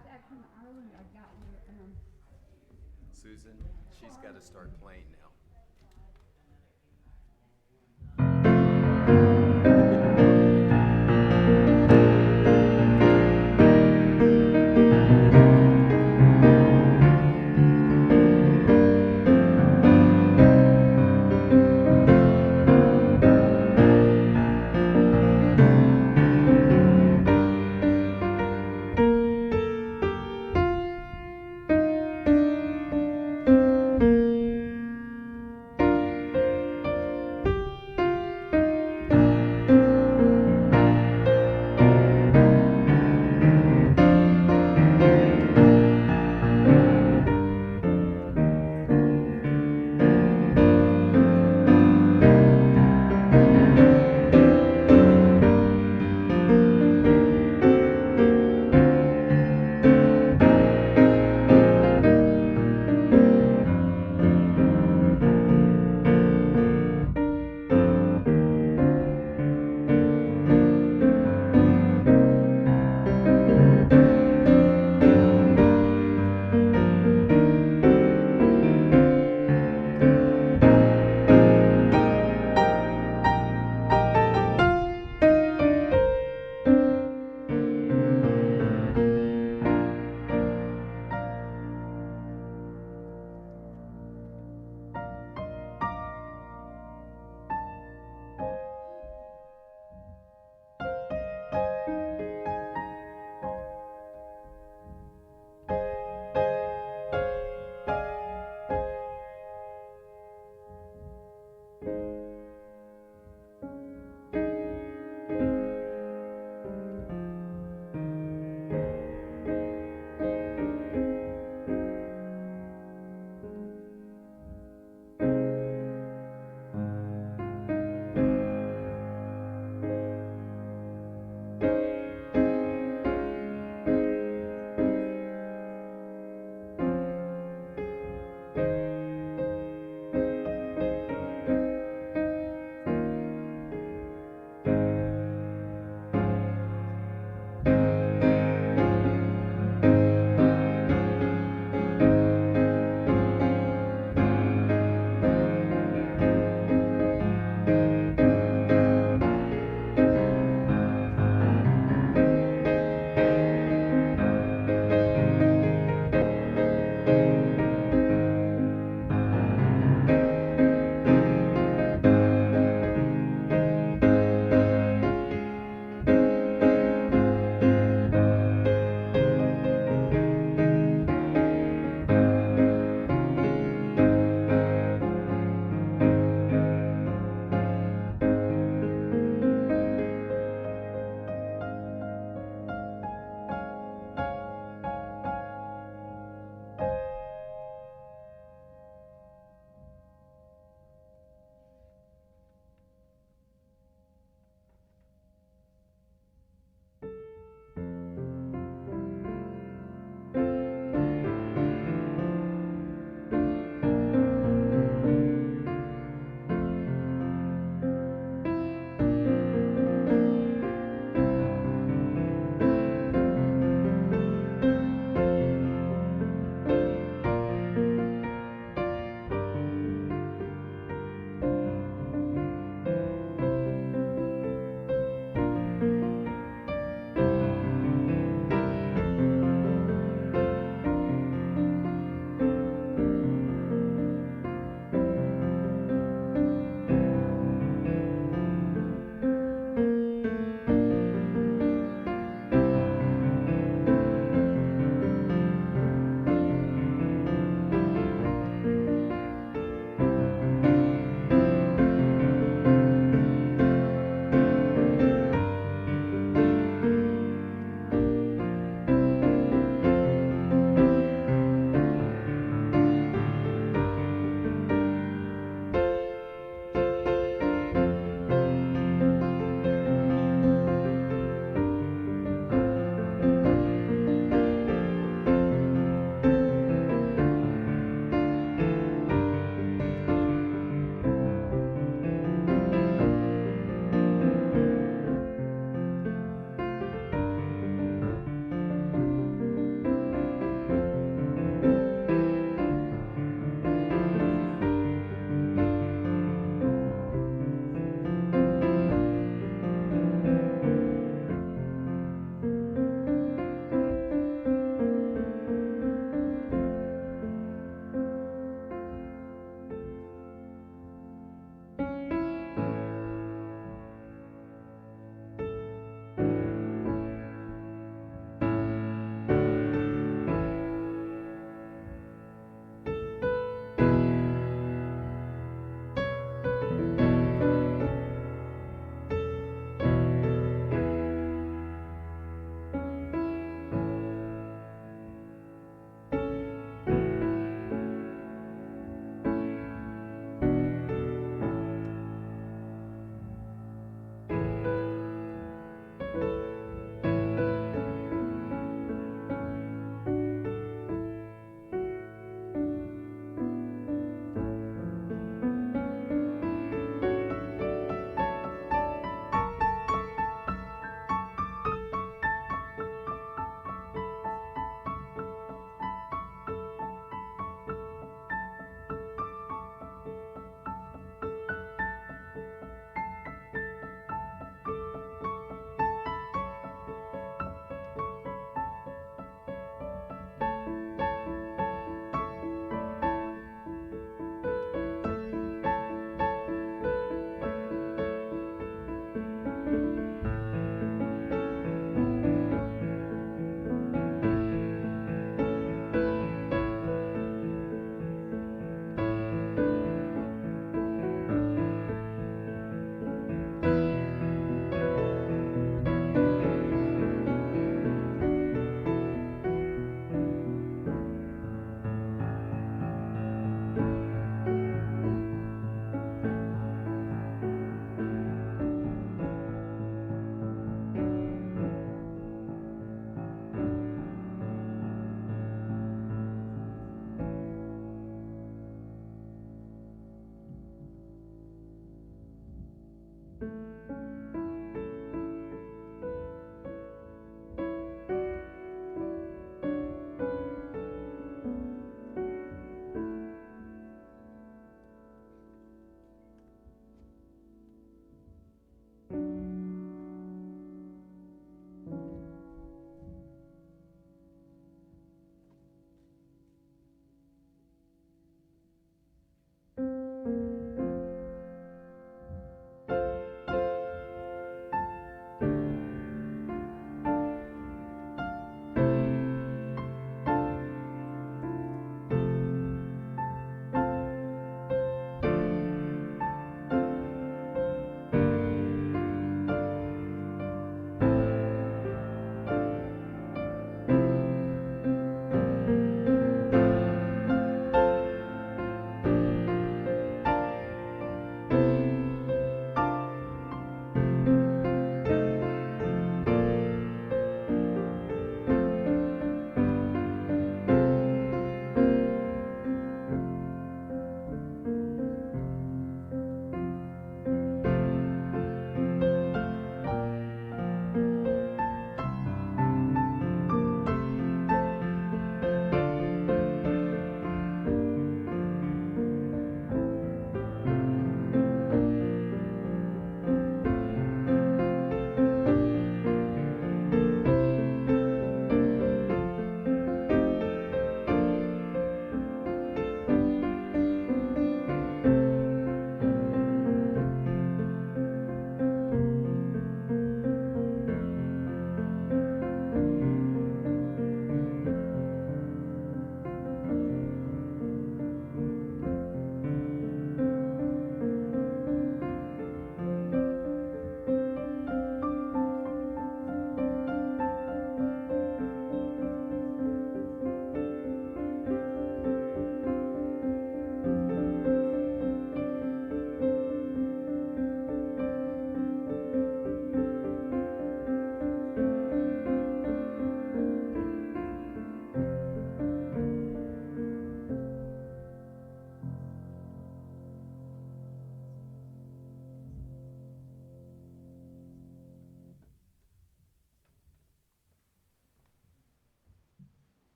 got back from Ireland, I got your, Susan, she's got to start playing now.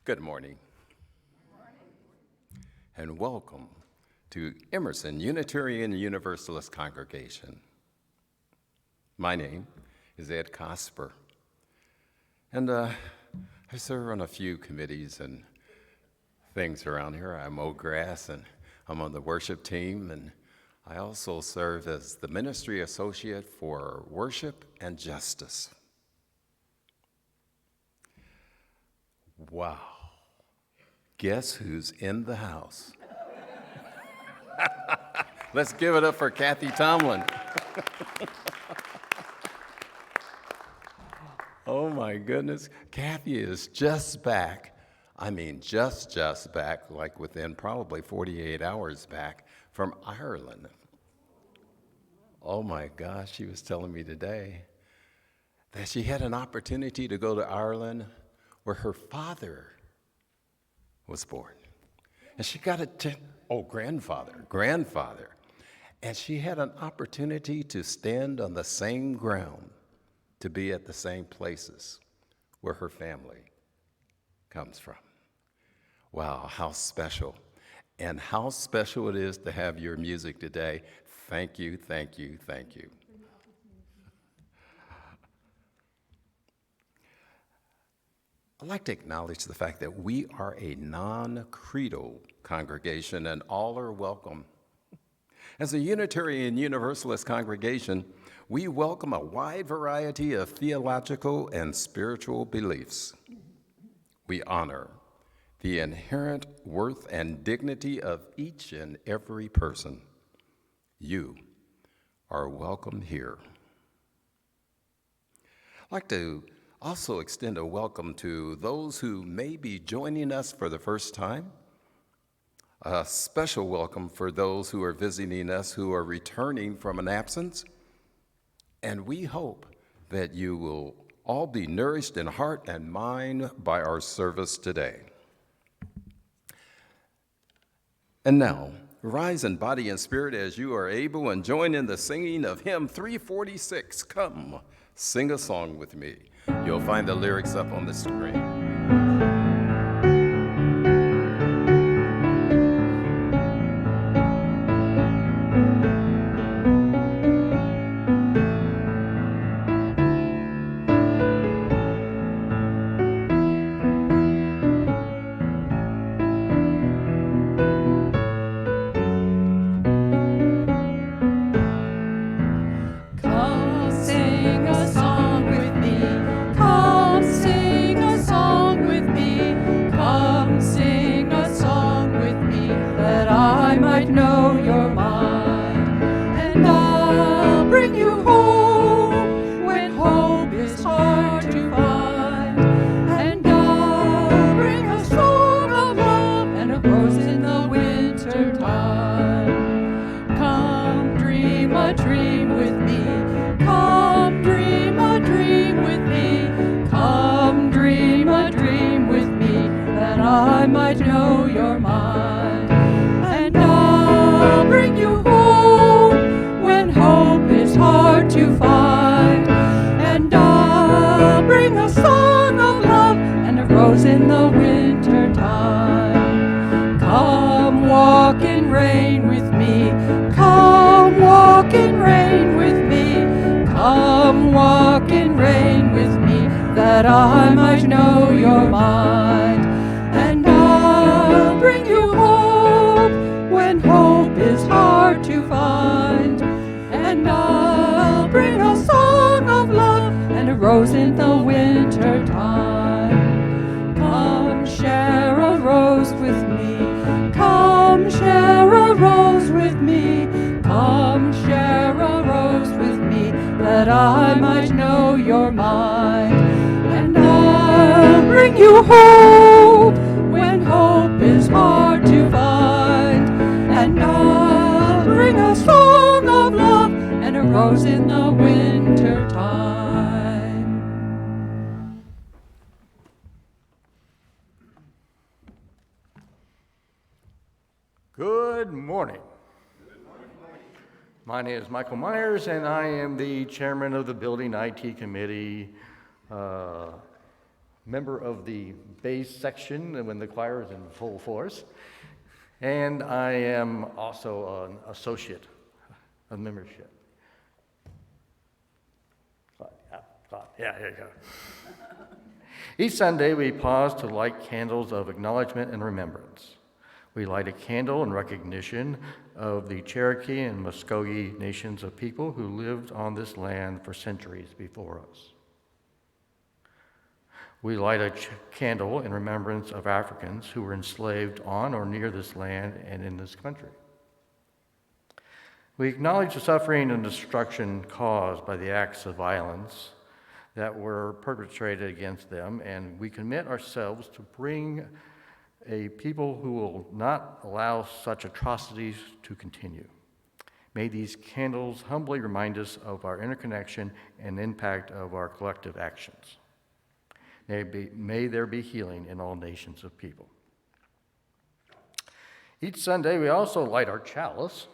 Good morning, and welcome to Emerson Unitarian Universalist Congregation. My name is Ed Cosper, and I serve on a few committees and things around here. I mow grass, and I'm on the worship team, and I also serve as the Ministry Associate for Worship and Justice. Wow. Guess who's in the house? Let's give it up for Kathy Tomlin. Oh my goodness. Kathy is just back. I mean, just back, like within probably 48 hours back from Ireland. Oh my gosh, she was telling me today that she had an opportunity to go to Ireland where her father was born. And she got grandfather. And she had an opportunity to stand on the same ground, to be at the same places where her family comes from. Wow, how special. And how special it is to have your music today. Thank you, thank you, thank you. I'd like to acknowledge the fact that we are a non-creedal congregation and all are welcome. As a Unitarian Universalist congregation, we welcome a wide variety of theological and spiritual beliefs. We honor the inherent worth and dignity of each and every person. You are welcome here. I'd like to also extend a welcome to those who may be joining us for the first time. A special welcome for those who are visiting us who are returning from an absence. And we hope that you will all be nourished in heart and mind by our service today. And now, rise in body and spirit as you are able and join in the singing of hymn 346. Come, sing a song with me. You'll find the lyrics up on the screen. Good morning. My name is Michael Myers, and I am the chairman of the Building IT Committee member of the bass section when the choir is in full force. And I am also an associate of membership. Yeah, here you go. Each Sunday, we pause to light candles of acknowledgement and remembrance. We light a candle in recognition of the Cherokee and Muskogee nations of people who lived on this land for centuries before us. We light a candle in remembrance of Africans who were enslaved on or near this land and in this country. We acknowledge the suffering and destruction caused by the acts of violence that were perpetrated against them, and we commit ourselves to bring a people who will not allow such atrocities to continue. May these candles humbly remind us of our interconnection and impact of our collective actions. May there be healing in all nations of people. Each Sunday, we also light our chalice.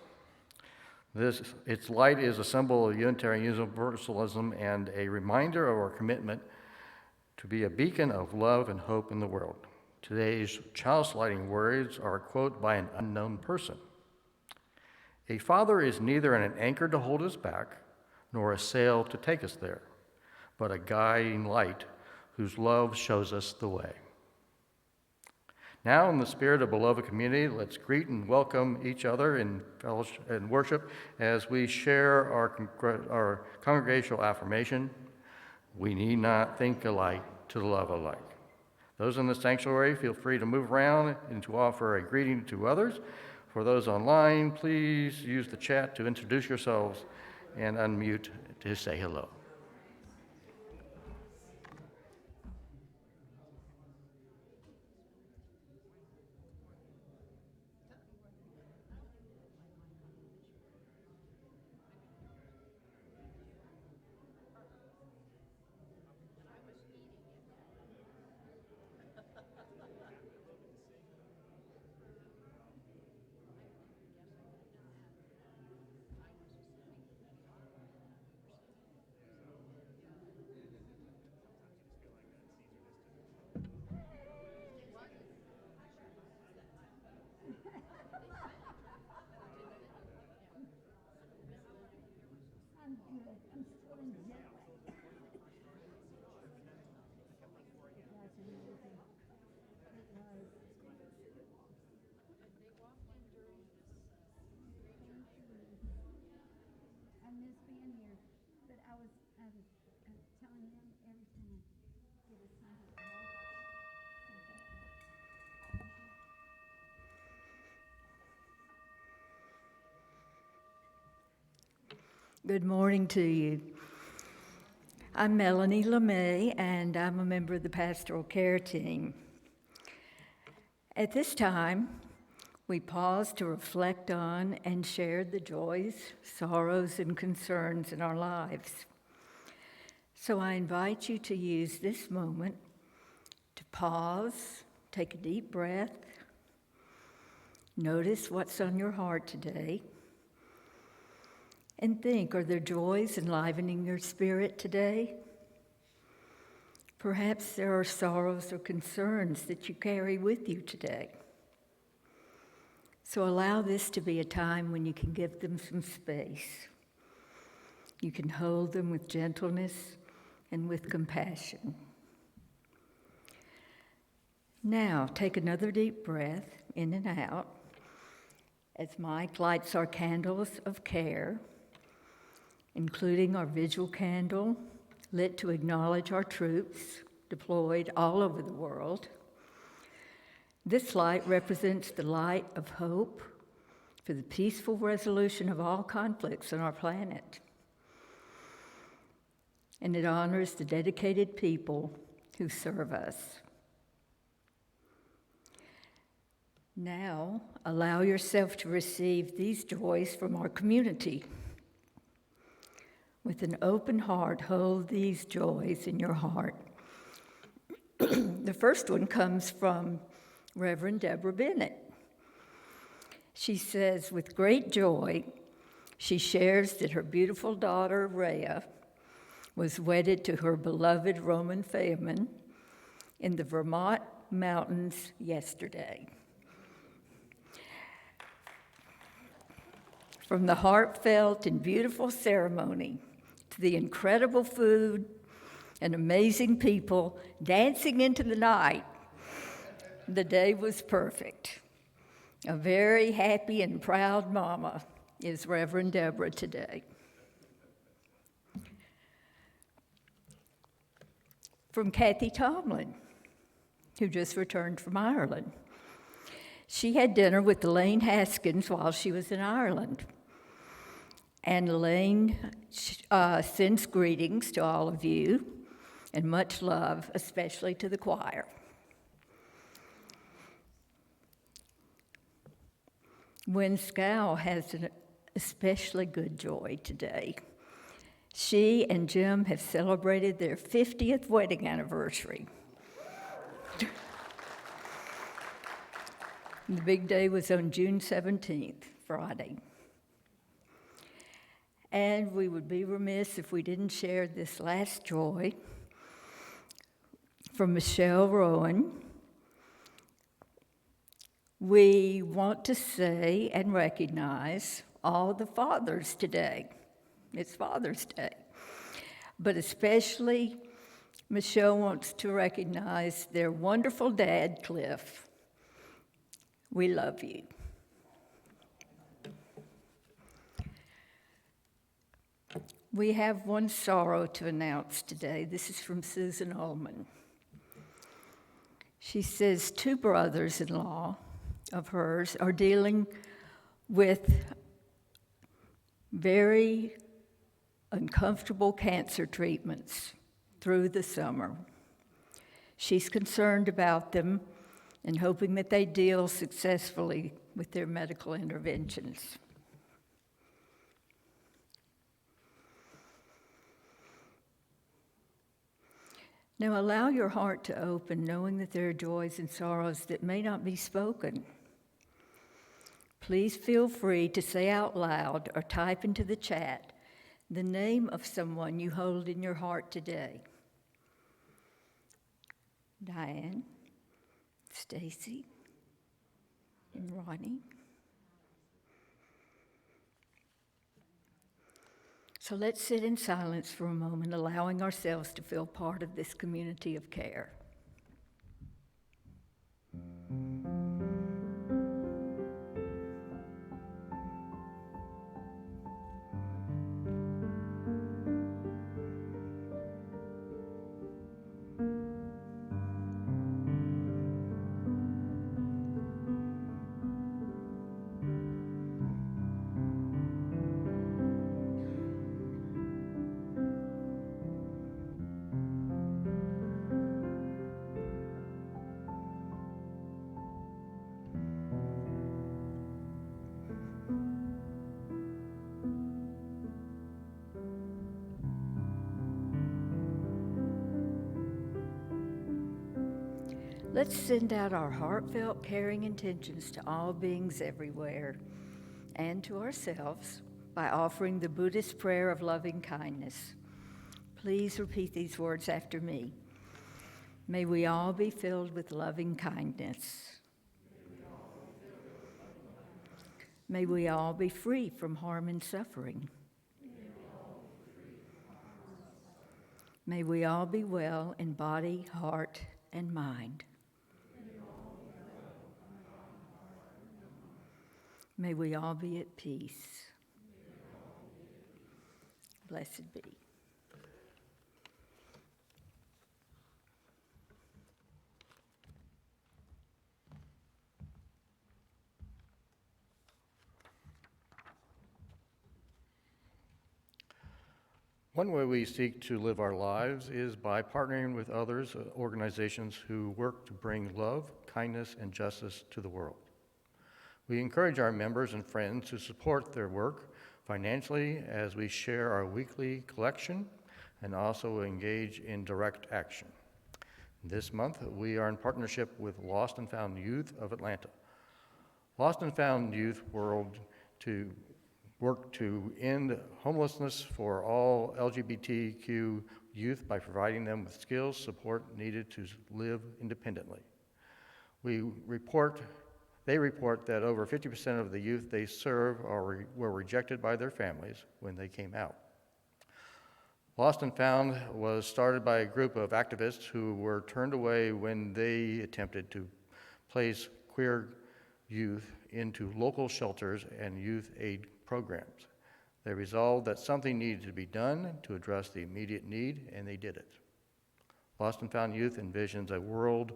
Its light is a symbol of Unitarian Universalism and a reminder of our commitment to be a beacon of love and hope in the world. Today's chalice lighting words are a quote by an unknown person. A father is neither an anchor to hold us back, nor a sail to take us there, but a guiding light whose love shows us the way. Now, in the spirit of beloved community, let's greet and welcome each other in fellowship and worship as we share our congregational affirmation. We need not think alike to love alike. Those in the sanctuary, feel free to move around and to offer a greeting to others. For those online, please use the chat to introduce yourselves and unmute to say hello. I'm good. I'm still in jet lag. That's amazing. It was. I miss being here, but I was telling them every time I get a sign of Good morning to you. I'm Melanie LeMay, and I'm a member of the pastoral care team. At this time, we pause to reflect on and share the joys, sorrows, and concerns in our lives. So I invite you to use this moment to pause, take a deep breath, notice what's on your heart today, and think, are there joys enlivening your spirit today? Perhaps there are sorrows or concerns that you carry with you today. So allow this to be a time when you can give them some space. You can hold them with gentleness and with compassion. Now, take another deep breath in and out as Mike lights our candles of care, including our vigil candle, lit to acknowledge our troops deployed all over the world. This light represents the light of hope for the peaceful resolution of all conflicts on our planet. And it honors the dedicated people who serve us. Now, allow yourself to receive these joys from our community. With an open heart, hold these joys in your heart. The first one comes from Reverend Deborah Bennett. She says, with great joy, she shares that her beautiful daughter, Rhea, was wedded to her beloved Roman Feoman in the Vermont mountains yesterday. From the heartfelt and beautiful ceremony to the incredible food and amazing people dancing into the night, the day was perfect. A very happy and proud mama is Reverend Deborah today. From Kathy Tomlin, who just returned from Ireland. She had dinner with Elaine Haskins while she was in Ireland. And Elaine sends greetings to all of you and much love, especially to the choir. Wynn Scow has an especially good joy today. She and Jim have celebrated their 50th wedding anniversary. The big day was on June 17th, Friday. And we would be remiss if we didn't share this last joy from Michelle Rowan. We want to say and recognize all the fathers today. It's Father's Day. But especially, Michelle wants to recognize their wonderful dad, Cliff. We love you. We have one sorrow to announce today. This is from Susan Ullman. She says 2 brothers-in-law of hers are dealing with very uncomfortable cancer treatments through the summer. She's concerned about them and hoping that they deal successfully with their medical interventions. Now allow your heart to open, knowing that there are joys and sorrows that may not be spoken. Please feel free to say out loud or type into the chat the name of someone you hold in your heart today. Diane, Stacy, and Ronnie. So let's sit in silence for a moment, allowing ourselves to feel part of this community of care. Let's send out our heartfelt, caring intentions to all beings everywhere and to ourselves by offering the Buddhist prayer of loving kindness. Please repeat these words after me. May we all be filled with loving kindness. May we all be free from harm and suffering. May we all be well in body, heart, and mind. May we all be at peace. Blessed be. One way we seek to live our lives is by partnering with others, organizations who work to bring love, kindness, and justice to the world. We encourage our members and friends to support their work financially as we share our weekly collection and also engage in direct action. This month, we are in partnership with Lost and Found Youth of Atlanta. Lost and Found Youth World to work to end homelessness for all LGBTQ youth by providing them with skills, support needed to live independently. They report that over 50% of the youth they serve were rejected by their families when they came out. Lost and Found was started by a group of activists who were turned away when they attempted to place queer youth into local shelters and youth aid programs. They resolved that something needed to be done to address the immediate need, and they did it. Lost and Found Youth envisions a world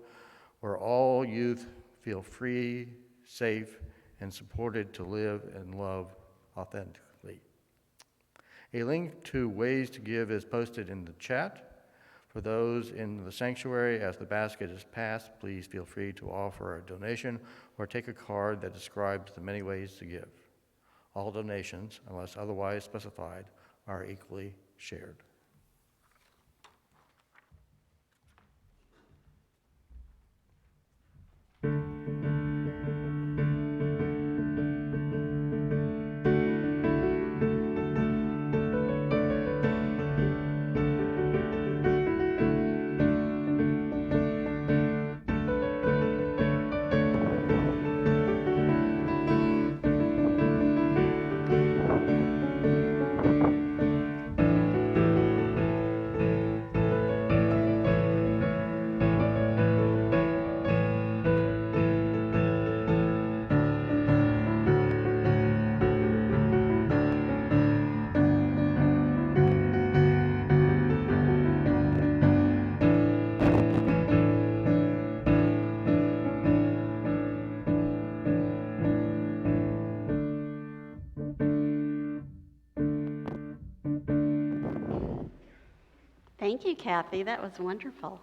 where all youth feel free, safe, and supported to live and love authentically. A link to ways to give is posted in the chat. For those in the sanctuary, as the basket is passed, please feel free to offer a donation or take a card that describes the many ways to give. All donations, unless otherwise specified, are equally shared. Thank you, Kathy. That was wonderful.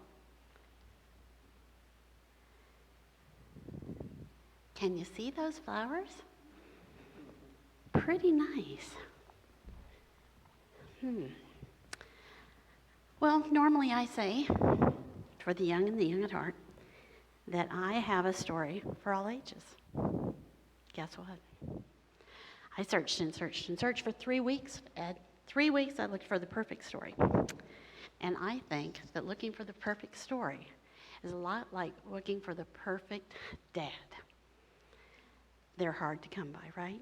Can you see those flowers? Pretty nice. Well, normally I say, for the young and the young at heart, that I have a story for all ages. Guess what? I searched and searched and searched for 3 weeks, Ed. 3 weeks I looked for the perfect story. And I think that looking for the perfect story is a lot like looking for the perfect dad. They're hard to come by, right?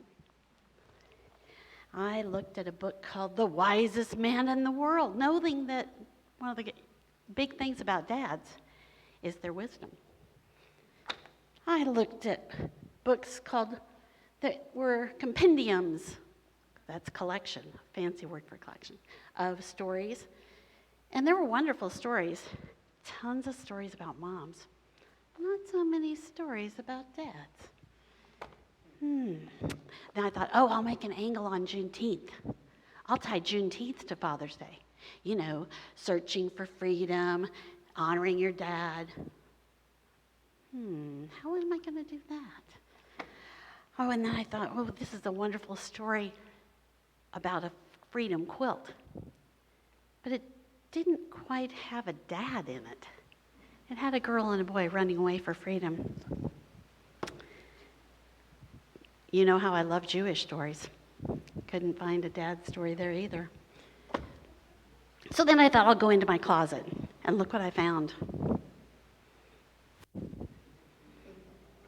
I looked at a book called The Wisest Man in the World, knowing that one of the big things about dads is their wisdom. I looked at books that were compendiums, that's collection, fancy word for collection, of stories. And there were wonderful stories, tons of stories about moms, not so many stories about dads. Then I thought, I'll make an angle on Juneteenth. I'll tie Juneteenth to Father's Day. You know, searching for freedom, honoring your dad. How am I going to do that? And then I thought, this is a wonderful story about a freedom quilt. But it didn't quite have a dad in it. It had a girl and a boy running away for freedom. You know how I love Jewish stories. Couldn't find a dad story there either. So then I thought I'll go into my closet, and look what I found.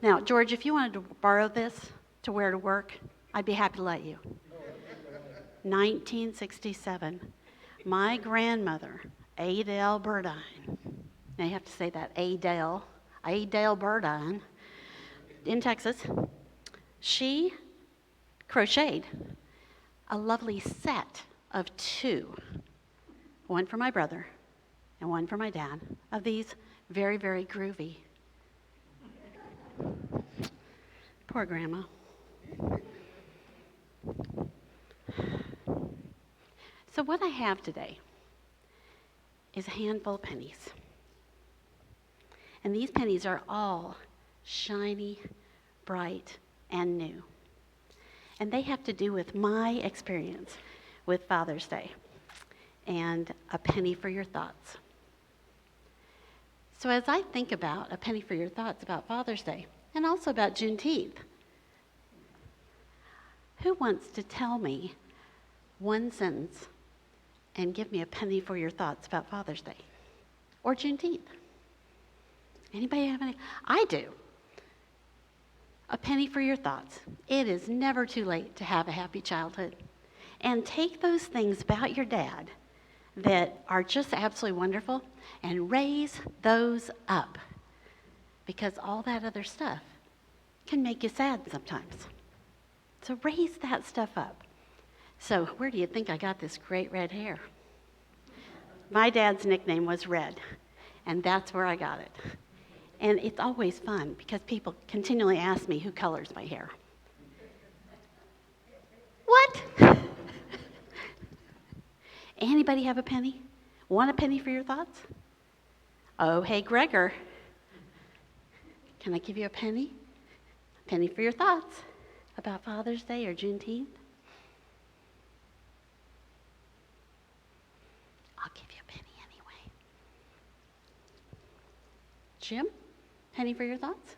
Now, George, if you wanted to borrow this to wear to work, I'd be happy to let you. 1967. My grandmother, Adele Burdine, now you have to say that, Adele Burdine, in Texas, she crocheted a lovely set of 2, one for my brother and one for my dad, of these very, very groovy. Poor Grandma. So what I have today is a handful of pennies. And these pennies are all shiny, bright, and new. And they have to do with my experience with Father's Day and a penny for your thoughts. So as I think about a penny for your thoughts about Father's Day and also about Juneteenth, who wants to tell me one sentence and give me a penny for your thoughts about Father's Day or Juneteenth. Anybody have any? I do. A penny for your thoughts. It is never too late to have a happy childhood. And take those things about your dad that are just absolutely wonderful and raise those up, because all that other stuff can make you sad sometimes. So raise that stuff up. So where do you think I got this great red hair? My dad's nickname was Red, and that's where I got it. And it's always fun because people continually ask me who colors my hair. What? Anybody have a penny? Want a penny for your thoughts? Oh, hey, Gregor. Can I give you a penny? A penny for your thoughts about Father's Day or Juneteenth? I'll give you a penny anyway. Jim, penny for your thoughts?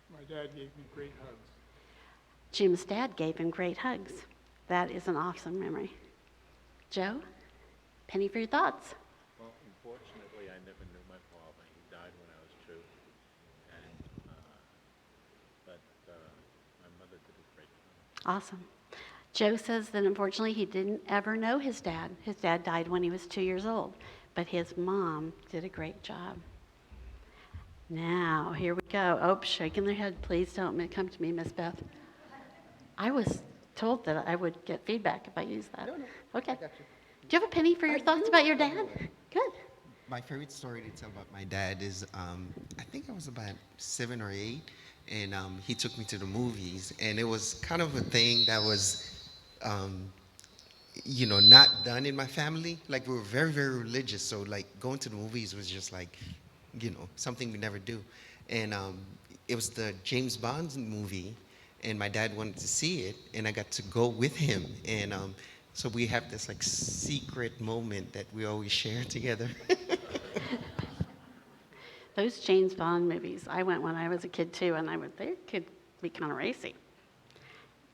My dad gave me great hugs. Jim's dad gave him great hugs. That is an awesome memory. Joe, penny for your thoughts? Well, unfortunately, I never knew my father. He died when I was 2. But my mother did a great job. Awesome. Joe says that unfortunately he didn't ever know his dad. His dad died when he was 2 years old, but his mom did a great job. Now, here we go. Oh, shaking their head. Please don't come to me, Miss Beth. I was told that I would get feedback if I use that. No, Okay. I got you. Do you have a penny for your thoughts about your dad? Good. My favorite story to tell about my dad is I think I was about 7 or 8, and he took me to the movies, and it was kind of a thing that was, not done in my family. Like, we were very, very religious, so like going to the movies was just like, something we never do. And it was the James Bond movie, and my dad wanted to see it, and I got to go with him. And so we have this like secret moment that we always share together. Those James Bond movies, I went when I was a kid too, and they could be kind of racy.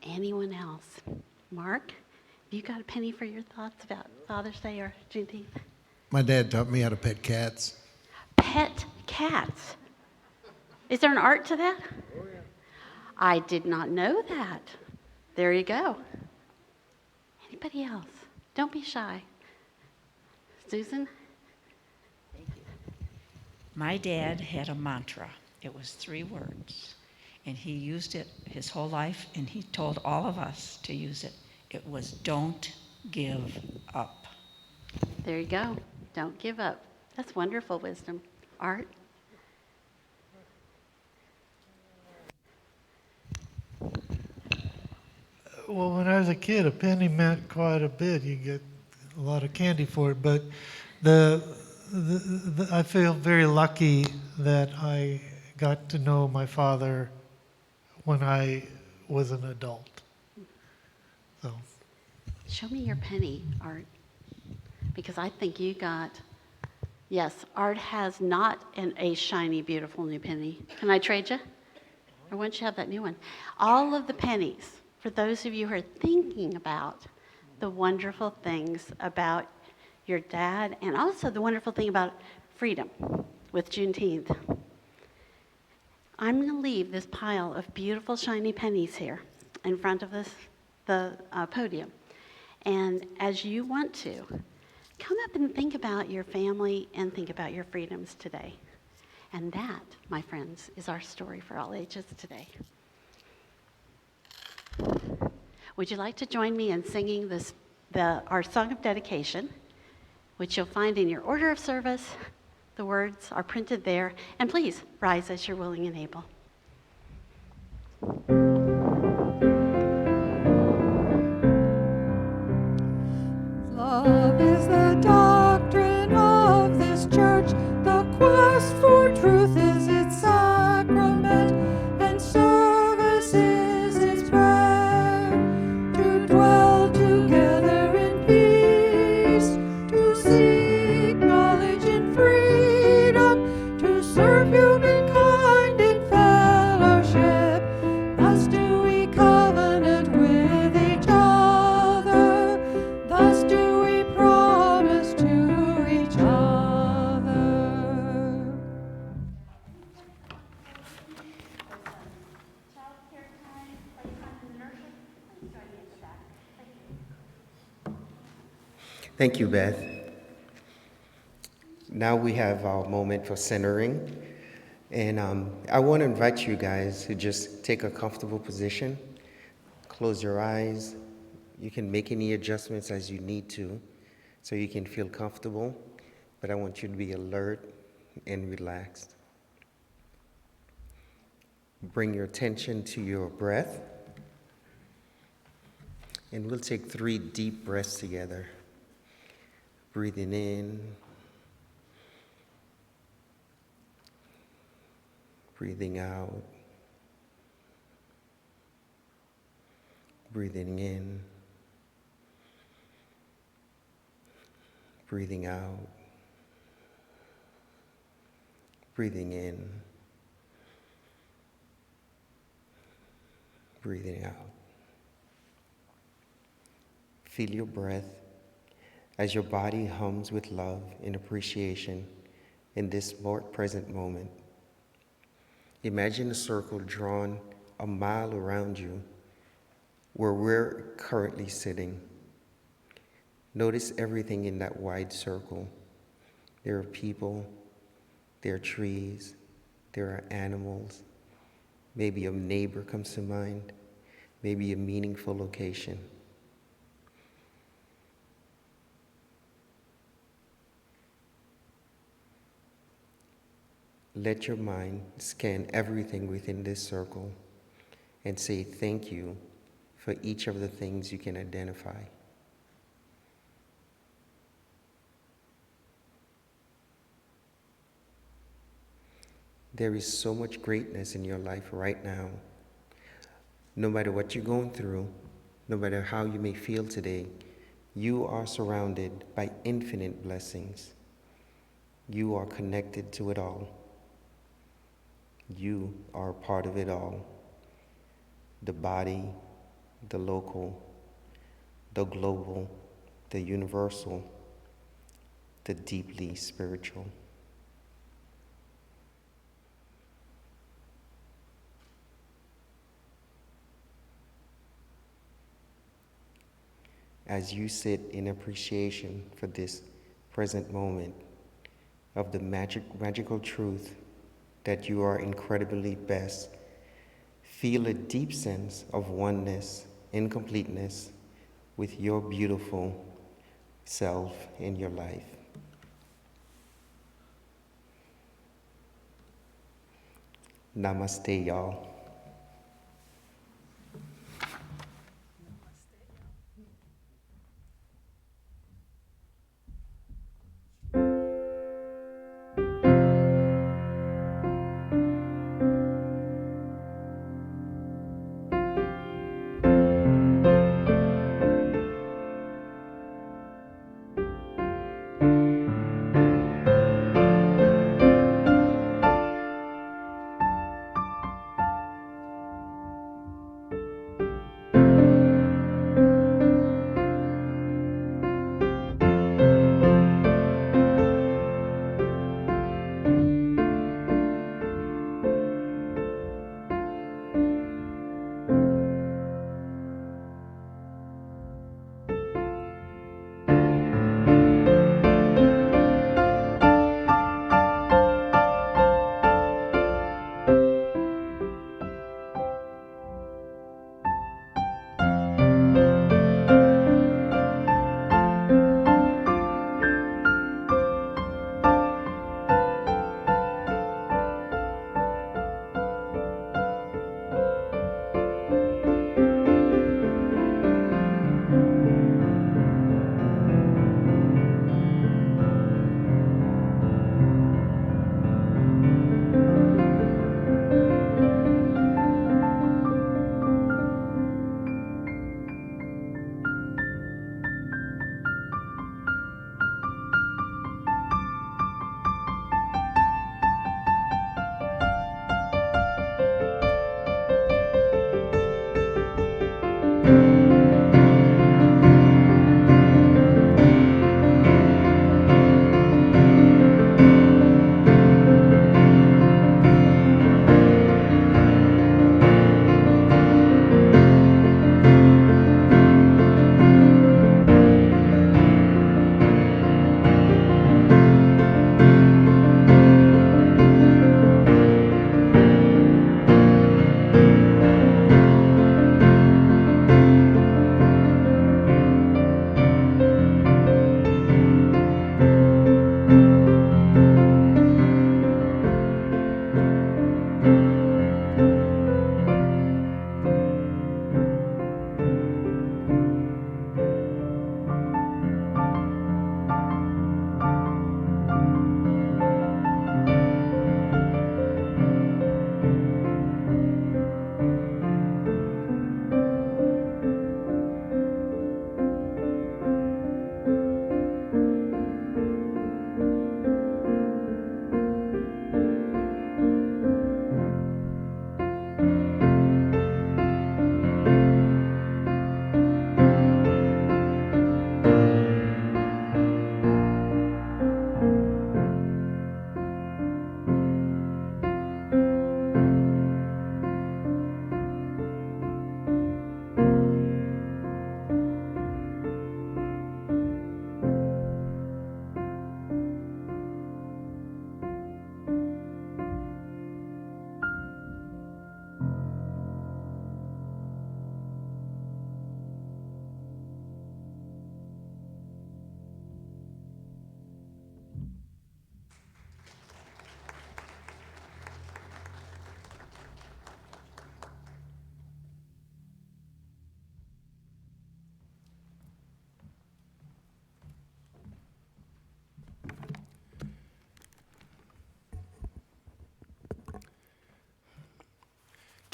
Anyone else? Mark, have you got a penny for your thoughts about Father's Day or Juneteenth? My dad taught me how to pet cats. Pet cats. Is there an art to that? Oh, yeah. I did not know that. There you go. Anybody else? Don't be shy. Susan? My dad had a mantra. It was 3 words, and he used it his whole life, and he told all of us to use it. It was, don't give up. There you go. Don't give up. That's wonderful wisdom. Art? Well, when I was a kid, a penny meant quite a bit. You get a lot of candy for it. But I feel very lucky that I got to know my father when I was an adult. So. Show me your penny, Art, because I think you got. Yes, Art has not a shiny, beautiful new penny. Can I trade you? Or why don't you have that new one? All of the pennies, for those of you who are thinking about the wonderful things about your dad, and also the wonderful thing about freedom with Juneteenth. I'm going to leave this pile of beautiful, shiny pennies here in front of the podium. And as you want to, come up and think about your family and think about your freedoms today. And that, my friends, is our story for all ages today. Would you like to join me in singing our song of dedication, which you'll find in your order of service? The words are printed there. And please rise as you're willing and able. Love is the doctrine of this church. The quest for truth is its sacrament, and service is its prayer. To dwell together in peace, to seek knowledge and freedom, to serve humankind in fellowship. Thank you, Beth. Now we have our moment for centering. And I want to invite you guys to just take a comfortable position, close your eyes. You can make any adjustments as you need to so you can feel comfortable, but I want you to be alert and relaxed. Bring your attention to your breath, and we'll take 3 deep breaths together. Breathing in, breathing out, breathing in, breathing out, breathing in, breathing out. Feel your breath as your body hums with love and appreciation in this more present moment. Imagine a circle drawn a mile around you where we're currently sitting. Notice everything in that wide circle. There are people, there are trees, there are animals. Maybe a neighbor comes to mind, maybe a meaningful location. Let your mind scan everything within this circle and say thank you for each of the things you can identify. There is so much greatness in your life right now. No matter what you're going through, no matter how you may feel today, you are surrounded by infinite blessings. You are connected to it all. You are a part of it all. The body, the local, the global, the universal, the deeply spiritual. As you sit in appreciation for this present moment of the magical truth that you are incredibly best, feel a deep sense of oneness and completeness with your beautiful self in your life. Namaste, y'all.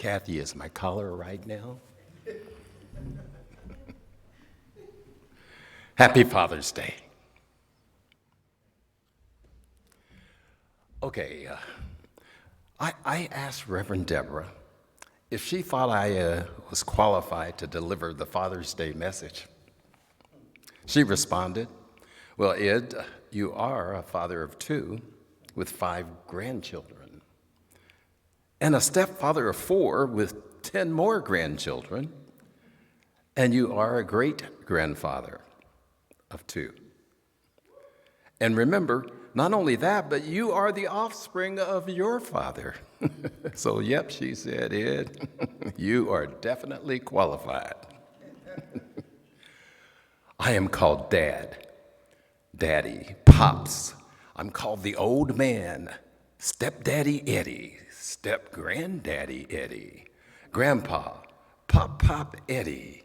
Kathy is my caller right now. Happy Father's Day. Okay, I asked Reverend Deborah if she thought I was qualified to deliver the Father's Day message. She responded, "Well, Ed, you are a father of 2 with 5 grandchildren, and a stepfather of 4 with 10 more grandchildren, and you are a great-grandfather of 2. And remember, not only that, but you are the offspring of your father." So, yep, she said, "Ed, you are definitely qualified." I am called Dad, Daddy, Pops. I'm called the old man, Stepdaddy Eddie, Step-granddaddy Eddie, Grandpa, Pop Eddie,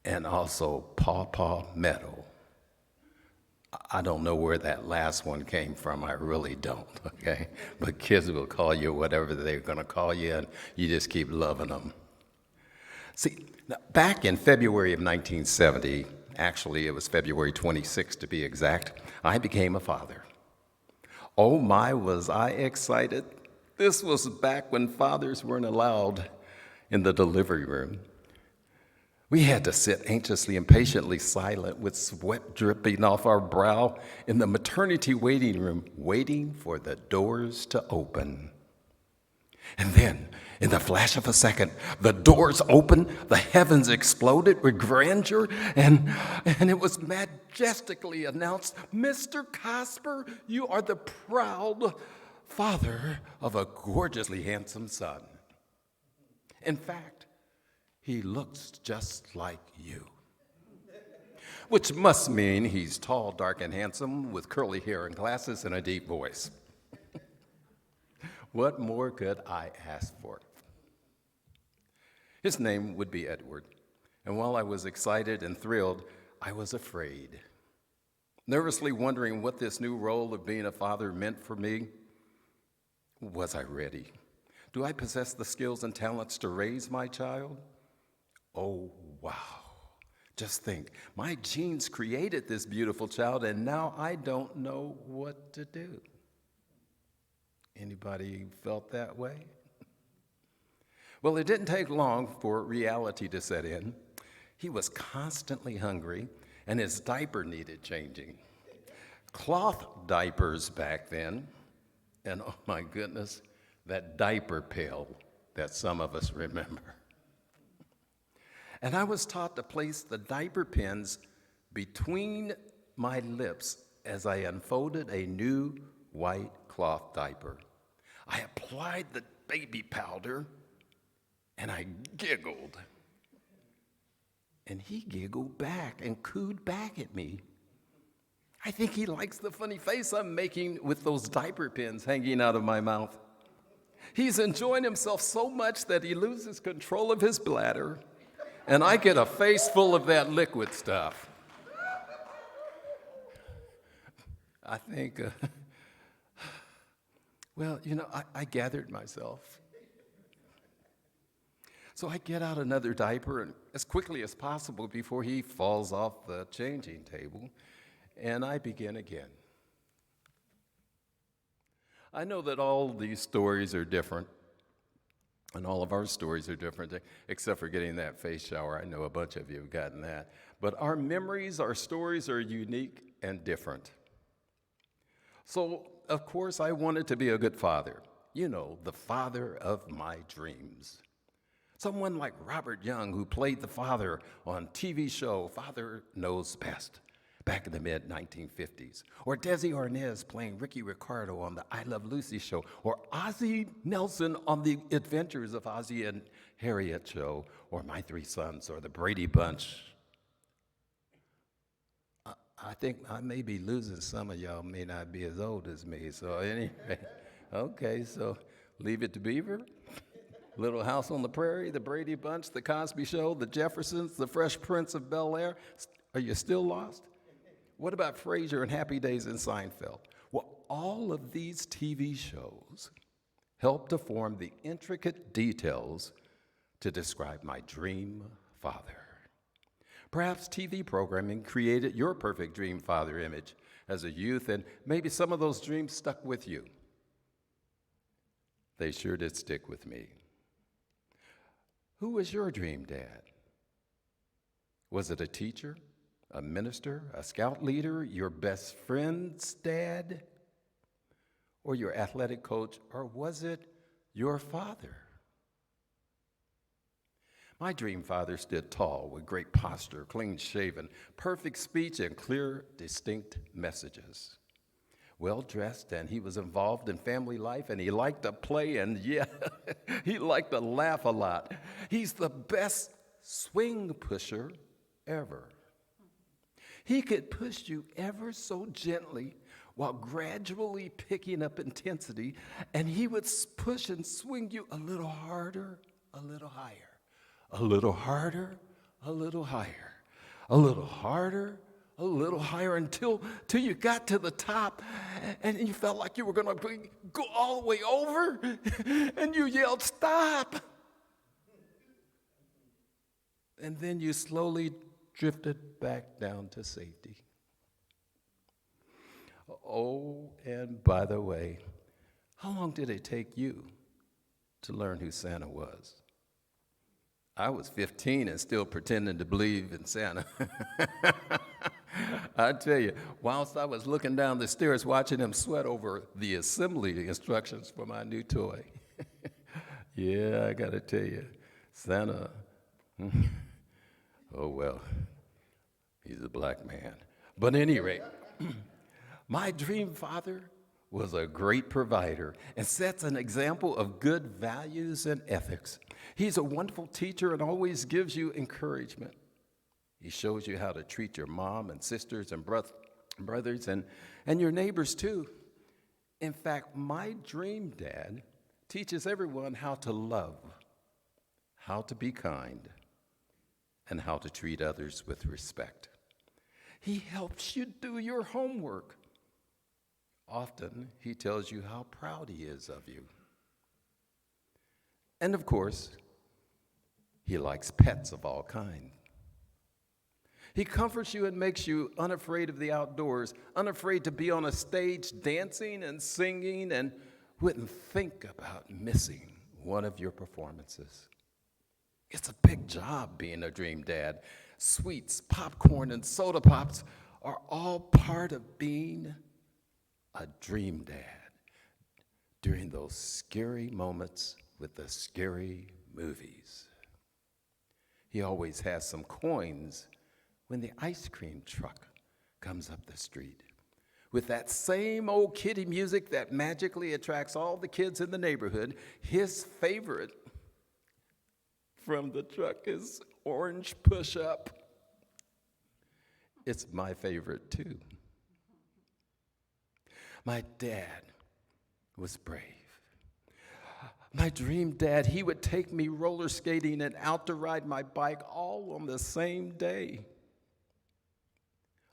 and also Paw Meadow. I don't know where that last one came from. I really don't, okay? But kids will call you whatever they're going to call you, and you just keep loving them. See, now, back in February of 1970, actually it was February 26th to be exact, I became a father. Oh my, was I excited. This was back when fathers weren't allowed in the delivery room. We had to sit anxiously and patiently silent with sweat dripping off our brow in the maternity waiting room, waiting for the doors to open. And then, in the flash of a second, the doors opened, the heavens exploded with grandeur, and it was majestically announced, "Mr. Cosper, you are the proud father of a gorgeously handsome son. In fact, he looks just like you." Which must mean he's tall, dark, and handsome with curly hair and glasses and a deep voice. What more could I ask for? His name would be Edward, and while I was excited and thrilled, I was afraid, nervously wondering what this new role of being a father meant for me. Was I ready? Do I possess the skills and talents to raise my child? Oh, wow. Just think, my genes created this beautiful child, and now I don't know what to do. Anybody felt that way? Well, it didn't take long for reality to set in. He was constantly hungry, and his diaper needed changing. Cloth diapers back then, and oh my goodness, that diaper pail that some of us remember. And I was taught to place the diaper pins between my lips as I unfolded a new white cloth diaper. I applied the baby powder, and I giggled. And he giggled back and cooed back at me. I think he likes the funny face I'm making with those diaper pins hanging out of my mouth. He's enjoying himself so much that he loses control of his bladder, and I get a face full of that liquid stuff. I think, I gathered myself. So I get out another diaper and as quickly as possible before he falls off the changing table, and I begin again. I know that all these stories are different, and all of our stories are different, except for getting that face shower. I know a bunch of you have gotten that. But our memories, our stories are unique and different. So, of course, I wanted to be a good father. You know, the father of my dreams. Someone like Robert Young, who played the father on TV show Father Knows Best back in the mid-1950s. Or Desi Arnaz playing Ricky Ricardo on the I Love Lucy show. Or Ozzie Nelson on the Adventures of Ozzie and Harriet show. Or My Three Sons, or the Brady Bunch. I think I may be losing some of y'all, may not be as old as me. So anyway, okay, so Leave It to Beaver, Little House on the Prairie, the Brady Bunch, the Cosby Show, the Jeffersons, the Fresh Prince of Bel-Air. Are you still lost? What about Frasier and Happy Days and Seinfeld? Well, all of these TV shows helped to form the intricate details to describe my dream father. Perhaps TV programming created your perfect dream father image as a youth, and maybe some of those dreams stuck with you. They sure did stick with me. Who was your dream dad? Was it a teacher, a minister, a scout leader, your best friend's dad, or your athletic coach, or was it your father? My dream father stood tall with great posture, clean shaven, perfect speech, and clear, distinct messages. Well dressed, and he was involved in family life, and he liked to play, and yeah, he liked to laugh a lot. He's the best swing pusher ever. He could push you ever so gently while gradually picking up intensity, and he would push and swing you a little harder, a little higher, a little harder, a little higher, a little harder, a little higher until you got to the top and you felt like you were going to go all the way over and you yelled, "Stop!" And then you slowly drifted back down to safety. Oh, and by the way, how long did it take you to learn who Santa was? I was 15 and still pretending to believe in Santa. I tell you, whilst I was looking down the stairs watching him sweat over the assembly instructions for my new toy. Yeah, I gotta tell you, Santa, oh well, he's a black man. But at any rate, my dream father was a great provider and sets an example of good values and ethics. He's a wonderful teacher and always gives you encouragement. He shows you how to treat your mom and sisters and brothers and your neighbors too. In fact, my dream dad teaches everyone how to love, how to be kind, and how to treat others with respect. He helps you do your homework. Often, he tells you how proud he is of you. And of course, he likes pets of all kinds. He comforts you and makes you unafraid of the outdoors, unafraid to be on a stage dancing and singing, and wouldn't think about missing one of your performances. It's a big job being a dream dad. Sweets, popcorn, and soda pops are all part of being a dream dad during those scary moments with the scary movies. He always has some coins when the ice cream truck comes up the street with that same old kiddie music that magically attracts all the kids in the neighborhood. His favorite from the truck is Orange Push-Up. It's my favorite too. My dad was brave. My dream dad, he would take me roller skating and out to ride my bike all on the same day.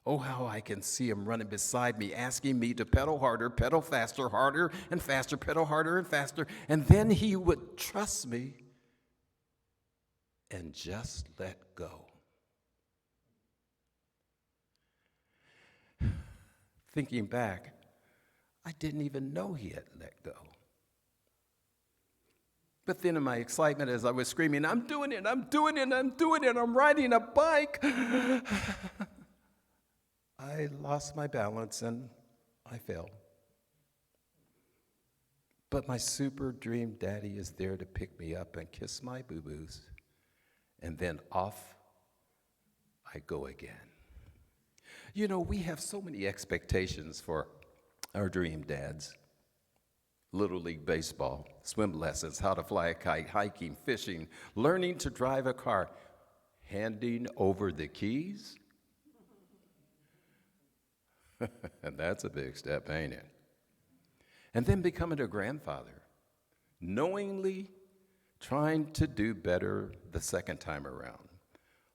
Oh, how I can see him running beside me, asking me to pedal harder, pedal faster, harder and faster, pedal harder and faster. And then he would trust me and just let go. Thinking back, I didn't even know he had let go. But then in my excitement as I was screaming, "I'm doing it, I'm doing it, I'm doing it, I'm riding a bike," I lost my balance and I fell. But my super dream daddy is there to pick me up and kiss my boo-boos. And then off I go again. You know, we have so many expectations for our dream dads. Little League baseball, swim lessons, how to fly a kite, hiking, fishing, learning to drive a car, handing over the keys. And that's a big step, ain't it? And then becoming a grandfather, knowingly trying to do better the second time around,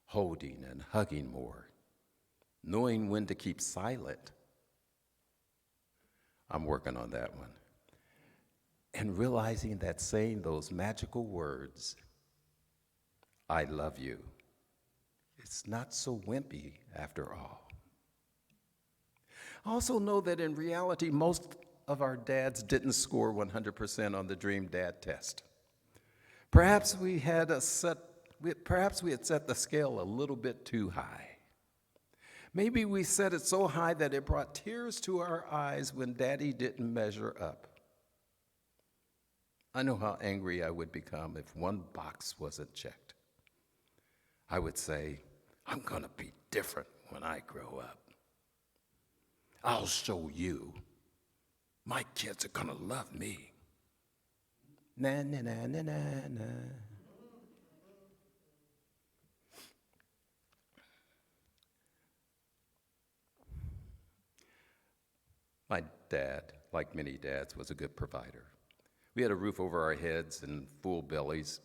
holding and hugging more, knowing when to keep silent. I'm working on that one. and realizing that saying those magical words, I love you, it's not so wimpy after all. I also know that in reality, most of our dads didn't score 100% on the Dream Dad test. Perhaps we had set the scale a little bit too high. Maybe we set it so high that it brought tears to our eyes when Daddy didn't measure up. I know how angry I would become if one box wasn't checked. I would say, I'm gonna be different when I grow up. I'll show you. My kids are gonna love me. Na na na na na na. My dad, like many dads, was a good provider. We had a roof over our heads and full bellies.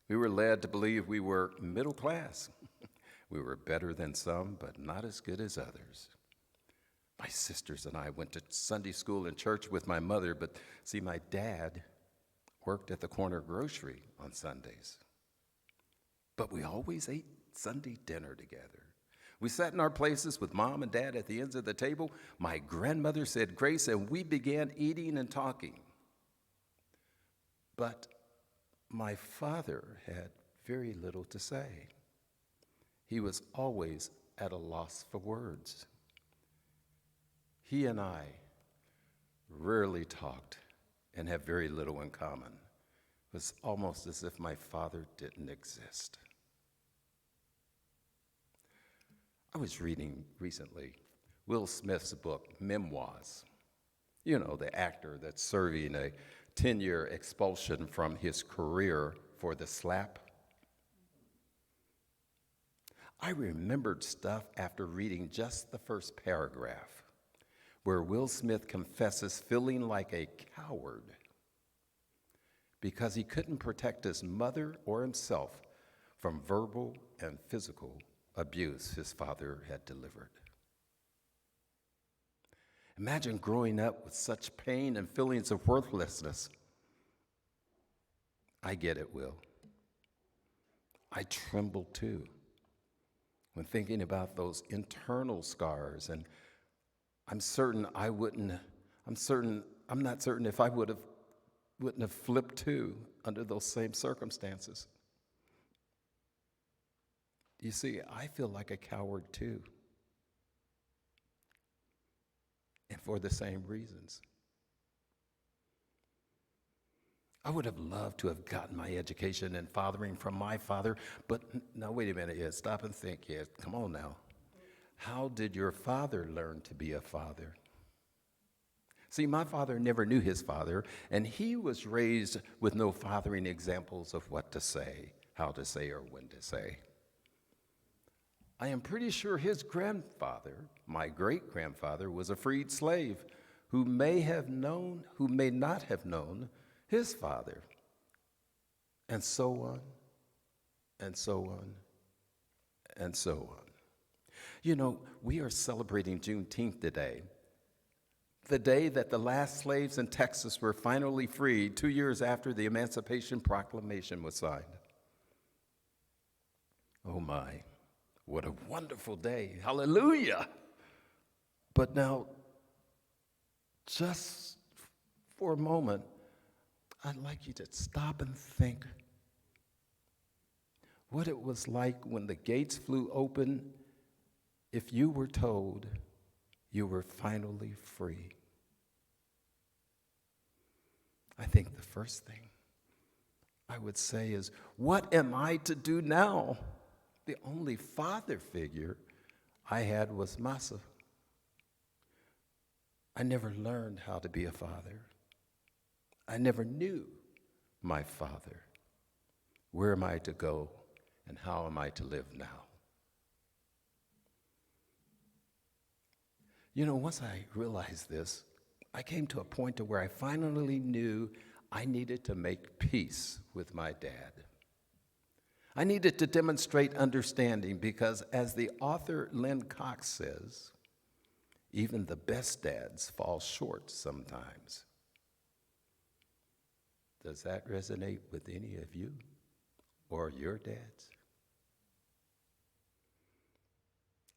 We were led to believe we were middle class. We were better than some, but not as good as others. My sisters and I went to Sunday school and church with my mother, but see, my dad worked at the corner grocery on Sundays. But we always ate Sunday dinner together. We sat in our places with Mom and Dad at the ends of the table. My grandmother said grace, and we began eating and talking. But my father had very little to say. He was always at a loss for words. He and I rarely talked and have very little in common. It was almost as if my father didn't exist. I was reading recently Will Smith's book, Memoirs. You know, the actor that's serving a 10-year expulsion from his career for the slap. I remembered stuff after reading just the first paragraph, where Will Smith confesses feeling like a coward because he couldn't protect his mother or himself from verbal and physical abuse his father had delivered. Imagine growing up with such pain and feelings of worthlessness. I get it, Will. I tremble too when thinking about those internal scars, and I'm not certain if I wouldn't have flipped too under those same circumstances. You see, I feel like a coward too. And for the same reasons. I would have loved to have gotten my education and fathering from my father, but now wait a minute, Ed, stop and think, Ed, come on now. How did your father learn to be a father? See, my father never knew his father, and he was raised with no fathering examples of what to say, how to say, or when to say. I am pretty sure his grandfather, my great-grandfather, was a freed slave who may not have known his father, and so on, and so on, and so on. You know, we are celebrating Juneteenth today, the day that the last slaves in Texas were finally freed 2 years after the Emancipation Proclamation was signed. Oh my, what a wonderful day. Hallelujah. But now, just for a moment, I'd like you to stop and think what it was like when the gates flew open if you were told you were finally free. I think the first thing I would say is, what am I to do now? The only father figure I had was Massa. I never learned how to be a father. I never knew my father. Where am I to go, and how am I to live now? You know, once I realized this, I came to a point to where I finally knew I needed to make peace with my dad. I needed to demonstrate understanding because, as the author Lynn Cox says, even the best dads fall short sometimes. Does that resonate with any of you or your dads?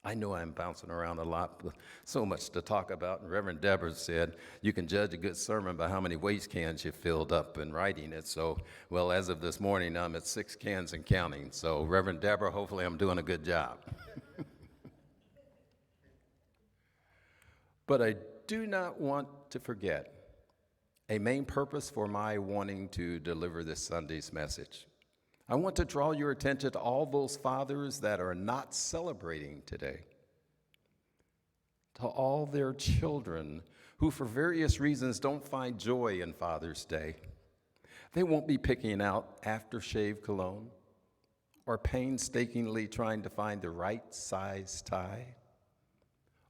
I know I'm bouncing around a lot, but so much to talk about. And Reverend Deborah said, you can judge a good sermon by how many waste cans you filled up in writing it. So, well, as of this morning, I'm at 6 cans and counting. So, Reverend Deborah, hopefully I'm doing a good job. But I do not want to forget a main purpose for my wanting to deliver this Sunday's message. I want to draw your attention to all those fathers that are not celebrating today, to all their children who, for various reasons, don't find joy in Father's Day. They won't be picking out aftershave cologne or painstakingly trying to find the right size tie,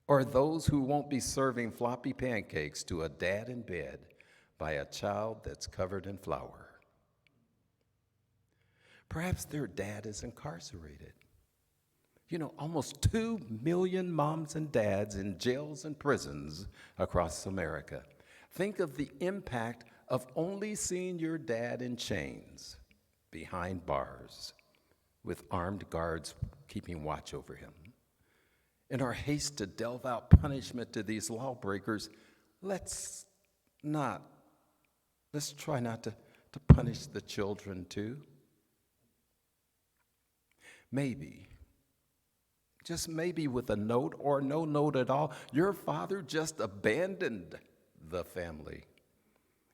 or those who won't be serving floppy pancakes to a dad in bed by a child that's covered in flour. Perhaps their dad is incarcerated. You know, almost 2 million moms and dads in jails and prisons across America. Think of the impact of only seeing your dad in chains behind bars with armed guards keeping watch over him. In our haste to delve out punishment to these lawbreakers, let's try not to punish the children too. Maybe, just maybe with a note or no note at all, your father just abandoned the family.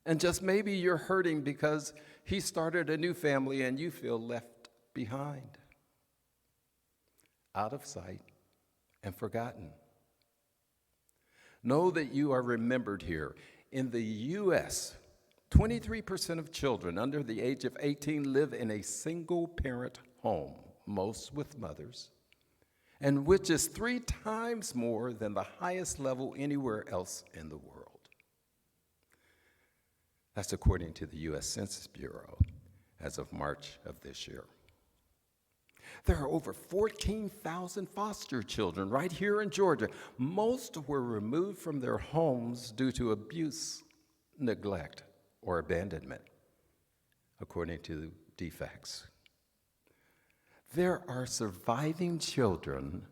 And just maybe you're hurting because he started a new family and you feel left behind, out of sight and forgotten. Know that you are remembered here. In the U.S., 23% of children under the age of 18 live in a single-parent home, most with mothers, and which is 3 times more than the highest level anywhere else in the world. That's according to the U.S. Census Bureau as of March of this year. There are over 14,000 foster children right here in Georgia. Most were removed from their homes due to abuse, neglect, or abandonment, according to DFACS. There are surviving children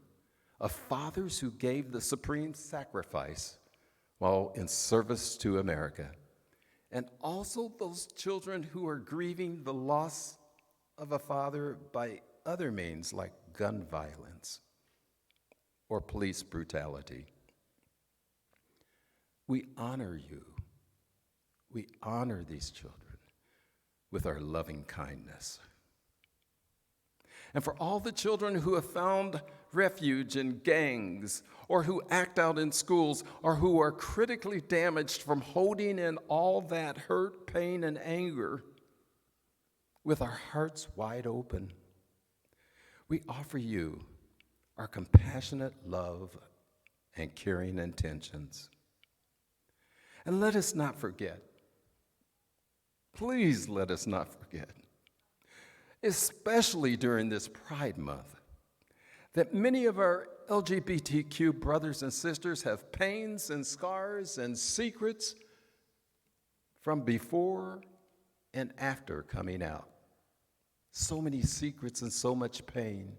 of fathers who gave the supreme sacrifice while in service to America, and also those children who are grieving the loss of a father by other means like gun violence or police brutality. We honor you. We honor these children with our loving kindness. And for all the children who have found refuge in gangs, or who act out in schools, or who are critically damaged from holding in all that hurt, pain, and anger, with our hearts wide open, we offer you our compassionate love and caring intentions. And let us not forget, please let us not forget, especially during this Pride Month, that many of our LGBTQ brothers and sisters have pains and scars and secrets from before and after coming out. So many secrets and so much pain.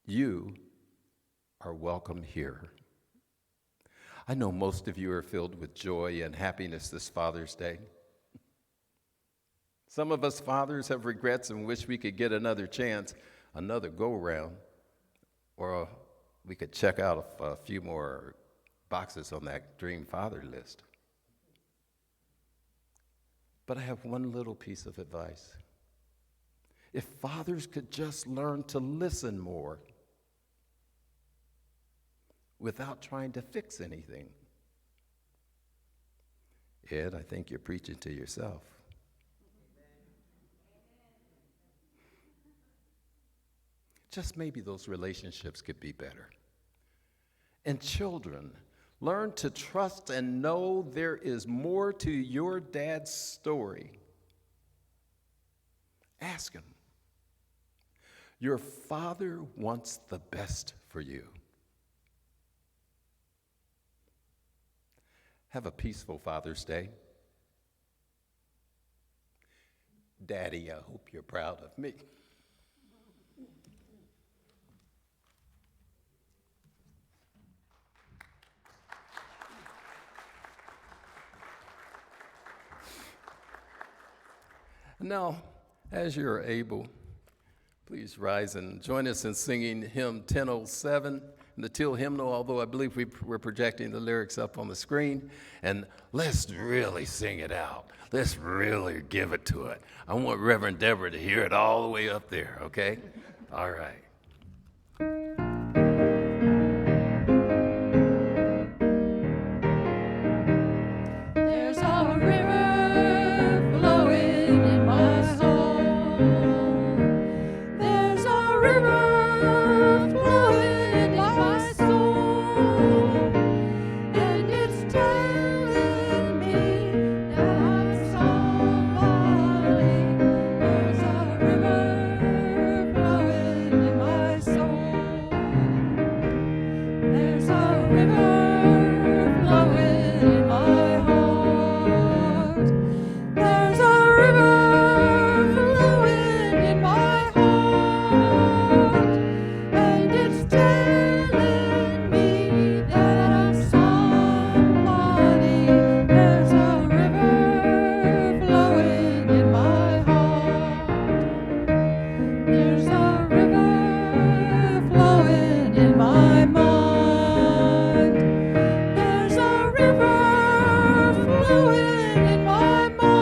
You are welcome here. I know most of you are filled with joy and happiness this Father's Day. Some of us fathers have regrets and wish we could get another chance, another go-round, or we could check out a few more boxes on that Dream Father list. But I have one little piece of advice. If fathers could just learn to listen more without trying to fix anything. Ed, I think you're preaching to yourself. Just maybe those relationships could be better. And children, learn to trust and know there is more to your dad's story. Ask him. Your father wants the best for you. Have a peaceful Father's Day. Daddy, I hope you're proud of me. Now, as you're able, please rise and join us in singing hymn 1007, the Till hymnal, although I believe we're projecting the lyrics up on the screen. And let's really sing it out. Let's really give it to it. I want Reverend Deborah to hear it all the way up there, okay? All right. There's a river flowing in my soul. There's a river flowing in my soul. And it's telling me that I'm somebody. There's a river flowing in my soul. There's a river flowing in my heart. There's a river flowing in my heart. And it's telling me that I'm somebody. There's a river flowing in my heart. There's a river flowing in my mind. There's a river flowing in my mind.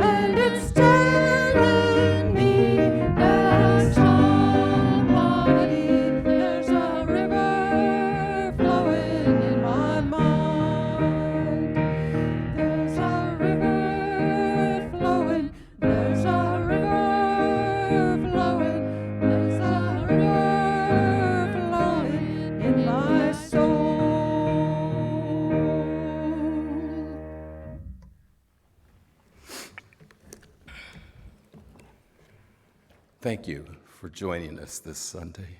And it's telling me that I'm somebody. There's a river flowing in my mind. There's a river flowing. There's a river flowing. There's a river flowing in my soul. Thank you for joining us this Sunday.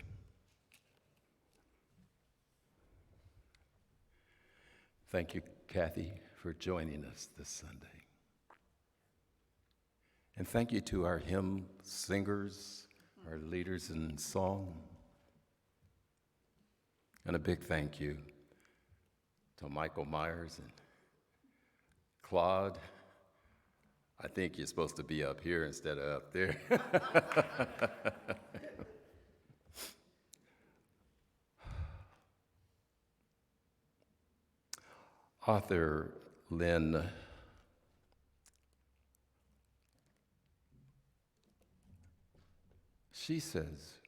Thank you, Kathy, for joining us this Sunday. And thank you to our hymn singers, our leaders in song. And a big thank you to Michael Myers and Claude. I think you're supposed to be up here instead of up there. Author Lynn she says,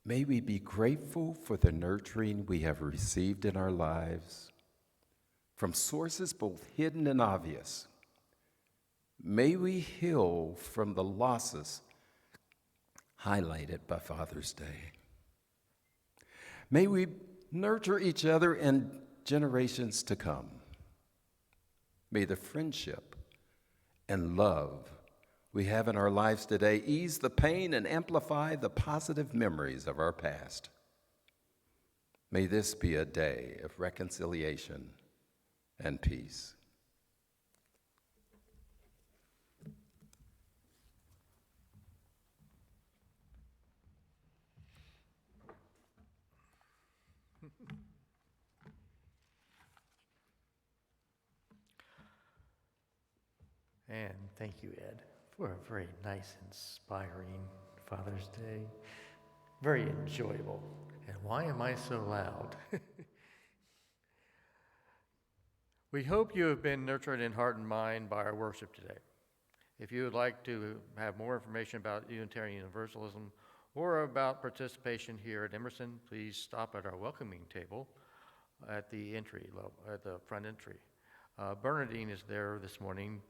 may we be grateful for the nurturing we have received in our lives from sources both hidden and obvious. May we heal from the losses highlighted by Father's Day. May we nurture each other in generations to come. May the friendship and love we have in our lives today ease the pain and amplify the positive memories of our past. May this be a day of reconciliation and peace. And thank you, Ed, for a very nice, inspiring Father's Day. Very enjoyable. And why am I so loud? We hope you have been nurtured in heart and mind by our worship today. If you would like to have more information about Unitarian Universalism or about participation here at Emerson, please stop at our welcoming table at the entry level, at the front entry. Bernadine is there this morning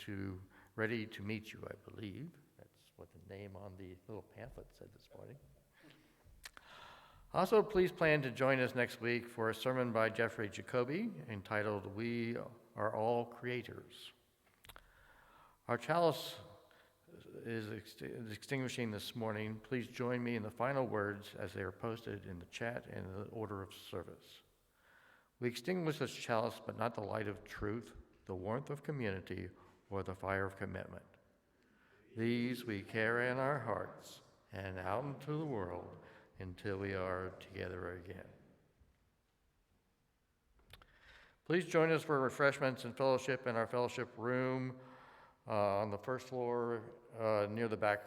ready to meet you, I believe. That's what the name on the little pamphlet said this morning. Also, please plan to join us next week for a sermon by Jeffrey Jacoby entitled, We Are All Creators. Our chalice is extinguishing this morning. Please join me in the final words as they are posted in the chat and the order of service. We extinguish this chalice, but not the light of truth, the warmth of community, or the fire of commitment. These we carry in our hearts and out into the world until we are together again. Please join us for refreshments and fellowship in our fellowship room on the first floor near the back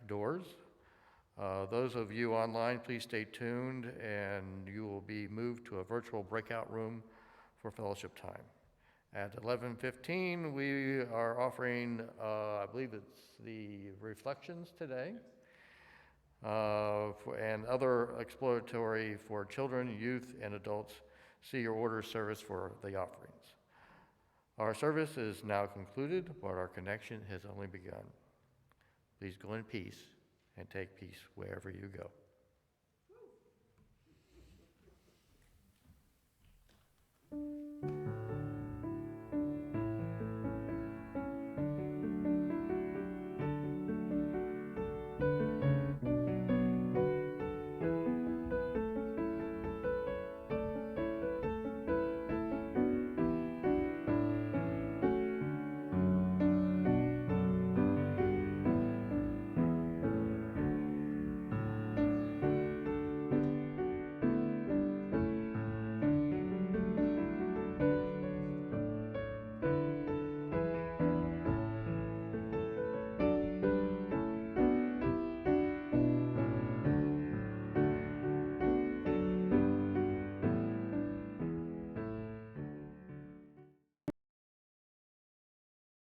doors. Those of you online, please stay tuned, and you will be moved to a virtual breakout room for fellowship time. At 11:15, we are offering, I believe it's the reflections today, and other exploratory for children, youth, and adults. See your order service for the offerings. Our service is now concluded, but our connection has only begun. Please go in peace and take peace wherever you go.